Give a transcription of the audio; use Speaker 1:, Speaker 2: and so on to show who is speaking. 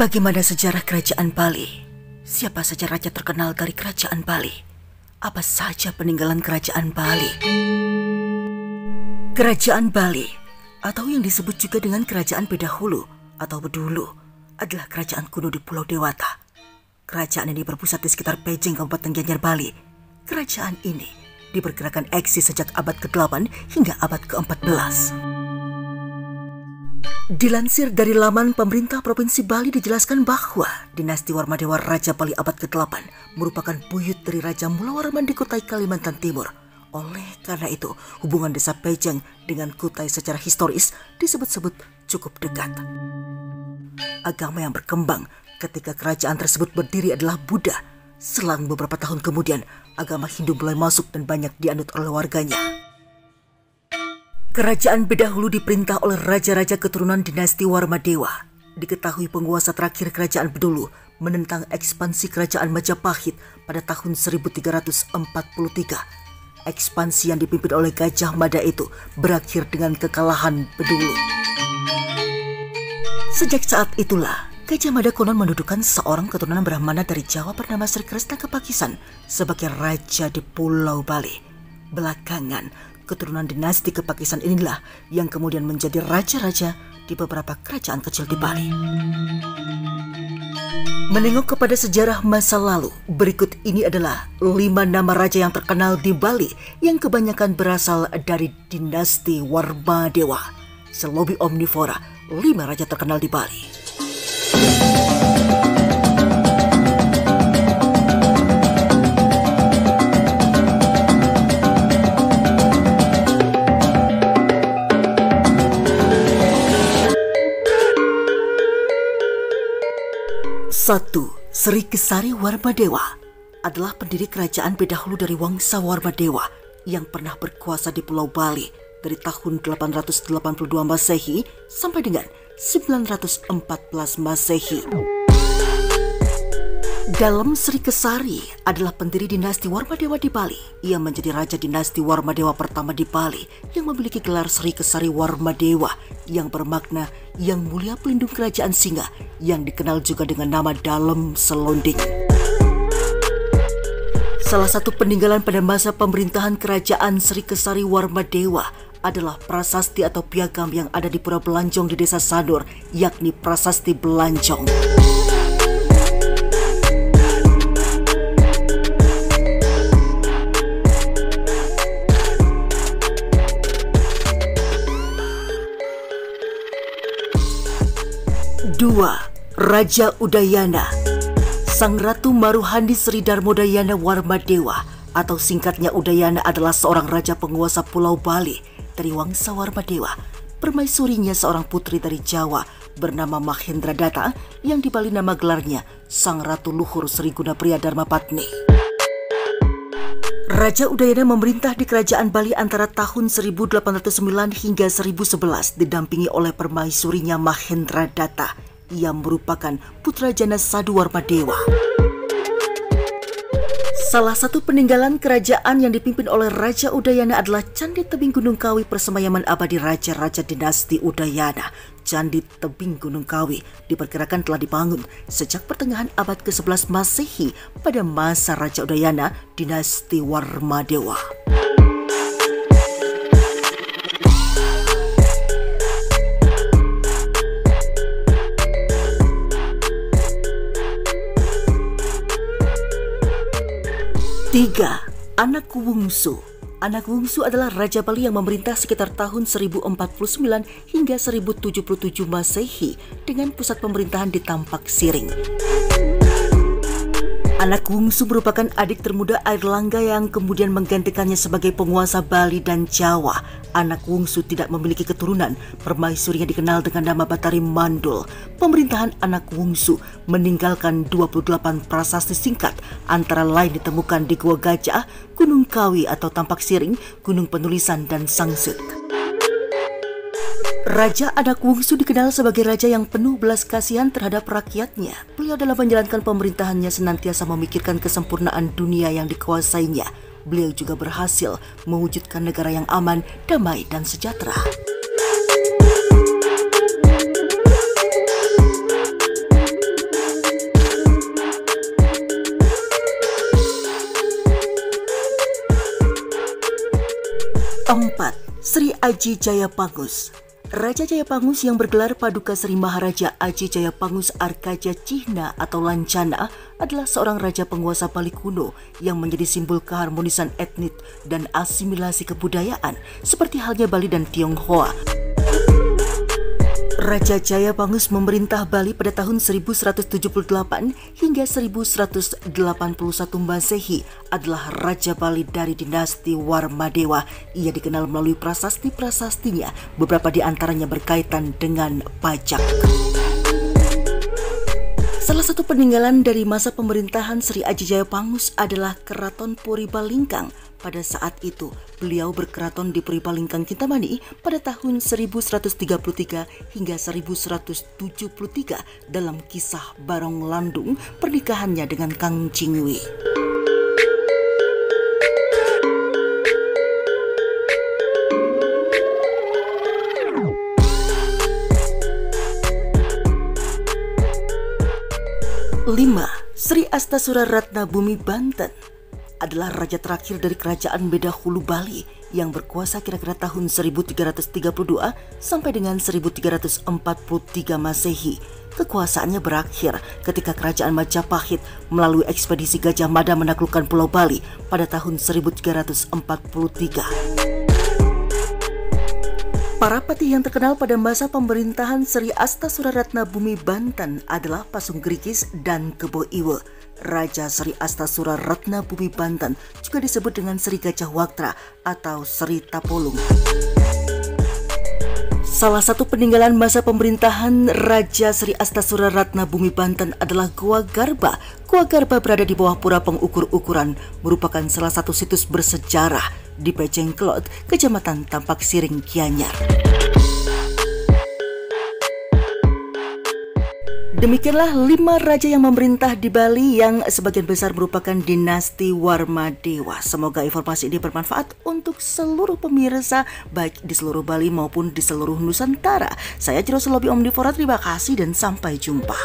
Speaker 1: Bagaimana sejarah kerajaan Bali? Siapa saja raja terkenal dari kerajaan Bali? Apa saja peninggalan kerajaan Bali? Kerajaan Bali, atau yang disebut juga dengan kerajaan Bedahulu atau Bedulu, adalah kerajaan kuno di Pulau Dewata. Kerajaan ini berpusat di sekitar Pejing, Kabupaten Gianyar, Bali. Kerajaan ini diperkirakan eksis sejak abad ke-8 hingga abad ke-14. Dilansir dari laman pemerintah Provinsi Bali dijelaskan bahwa dinasti Warmadewa Raja Bali abad ke-8 merupakan buyut dari Raja Mulawarman di Kutai, Kalimantan Timur. Oleh karena itu, hubungan desa Pejing dengan Kutai secara historis disebut-sebut cukup dekat. Agama yang berkembang ketika kerajaan tersebut berdiri adalah Buddha. Selang beberapa tahun kemudian, agama Hindu mulai masuk dan banyak dianut oleh warganya. Kerajaan Bedahulu diperintah oleh raja-raja keturunan dinasti Warmadewa. Diketahui penguasa terakhir kerajaan Bedulu menentang ekspansi kerajaan Majapahit pada tahun 1343. Ekspansi yang dipimpin oleh Gajah Mada itu berakhir dengan kekalahan Bedulu. Sejak saat itulah, Gajah Mada konon mendudukan seorang keturunan Brahmana dari Jawa bernama Sri Kresna Kepakisan sebagai raja di Pulau Bali. Belakangan, keturunan dinasti Kepakisan inilah yang kemudian menjadi raja-raja di beberapa kerajaan kecil di Bali. Menengok kepada sejarah masa lalu, berikut ini adalah 5 nama raja yang terkenal di Bali yang kebanyakan berasal dari dinasti Warmadewa. Selobi omnivora, 5 raja terkenal di Bali. Satu, Sri Kesari Warmadewa adalah pendiri kerajaan Bedahulu dari Wangsa Warmadewa yang pernah berkuasa di Pulau Bali dari tahun 882 Masehi sampai dengan 914 Masehi. Dalam Sri Kesari adalah pendiri dinasti Warmadewa di Bali. Ia menjadi raja dinasti Warmadewa pertama di Bali yang memiliki gelar Sri Kesari Warmadewa yang bermakna yang mulia pelindung kerajaan Singa yang dikenal juga dengan nama Dalem Selonding. Salah satu peninggalan pada masa pemerintahan kerajaan Sri Kesari Warmadewa adalah prasasti atau piagam yang ada di Pura Belanjong di Desa Sanur, yakni Prasasti Belanjong. Dua, Raja Udayana. Sang Ratu Maruhandi Sri Darmodayana Warmadewa atau singkatnya Udayana adalah seorang raja penguasa Pulau Bali dari Wangsa Warmadewa. Permaisurinya seorang putri dari Jawa bernama Mahendra Datta yang di Bali nama gelarnya Sang Ratu Luhur Sri Gunapriya Dharmapatni. Raja Udayana memerintah di kerajaan Bali antara tahun 1809 hingga 1011 didampingi oleh permaisurinya Mahendra Datta. Ia merupakan putra jana Sadu Warmadewa. Salah satu peninggalan kerajaan yang dipimpin oleh Raja Udayana adalah Candi Tebing Gunung Kawi, persemayaman abadi raja-raja dinasti Udayana. Candi Tebing Gunung Kawi diperkirakan telah dibangun sejak pertengahan abad ke-11 Masehi pada masa Raja Udayana dinasti Warmadewa. Tiga, Anak Wungsu. Anak Wungsu adalah Raja Bali yang memerintah sekitar tahun 1049 hingga 1077 Masehi dengan pusat pemerintahan di Tampak Siring. Anak Wungsu merupakan adik termuda Airlangga yang kemudian menggantikannya sebagai penguasa Bali dan Jawa. Anak Wungsu tidak memiliki keturunan. Permaisurinya dikenal dengan nama Batari Mandul. Pemerintahan Anak Wungsu meninggalkan 28 prasasti singkat, antara lain ditemukan di Gua Gajah, Gunung Kawi atau Tampak Siring, Gunung Penulisan, dan Sangsut. Raja Anak Wungsu dikenal sebagai raja yang penuh belas kasihan terhadap rakyatnya. Beliau dalam menjalankan pemerintahannya senantiasa memikirkan kesempurnaan dunia yang dikuasainya. beliau juga berhasil mewujudkan negara yang aman, damai, dan sejahtera. Empat, Sri Aji Jayapangus. Raja Jayapangus yang bergelar Paduka Sri Maharaja Aji Jayapangus Arkaja Cihna atau Lancana adalah seorang raja penguasa Bali kuno yang menjadi simbol keharmonisan etnik dan asimilasi kebudayaan seperti halnya Bali dan Tionghoa. Raja Jayapangus memerintah Bali pada tahun 1178 hingga 1181 Masehi, adalah Raja Bali dari dinasti Warmadewa. Ia dikenal melalui prasasti-prasastinya, beberapa di antaranya berkaitan dengan pajak. Salah satu peninggalan dari masa pemerintahan Sri Aji Jayapangus adalah Keraton Puribalingkang. Pada saat itu, beliau berkeraton di Puribalingkang Kintamani pada tahun 1133 hingga 1173 dalam kisah Barong Landung, pernikahannya dengan Kang Chingwi. Lima, Sri Astasura Ratna Bumi Banten adalah raja terakhir dari kerajaan Beda Hulu Bali yang berkuasa kira-kira tahun 1332 sampai dengan 1343 Masehi. Kekuasaannya berakhir ketika kerajaan Majapahit melalui ekspedisi Gajah Mada menaklukkan Pulau Bali pada tahun 1343. Para patih yang terkenal pada masa pemerintahan Sri Astasura Ratna Bumi Banten adalah Pasung Grigis dan Kebo Iwe. Raja Sri Astasura Ratna Bumi Banten juga disebut dengan Sri Gajah Waktra atau Sri Tapolung. Salah satu peninggalan masa pemerintahan Raja Sri Astasura Ratna Bumi Banten adalah Gua Garba. Gua Garba berada di bawah pura pengukur-ukuran, merupakan salah satu situs bersejarah di Pecengklot, Kecamatan Tampak Siring, Gianyar. Demikianlah 5 raja yang memerintah di Bali yang sebagian besar merupakan dinasti Warmadewa. Semoga informasi ini bermanfaat untuk seluruh pemirsa baik di seluruh Bali maupun di seluruh Nusantara. Saya Jero Selobi Omnivora, terima kasih dan sampai jumpa.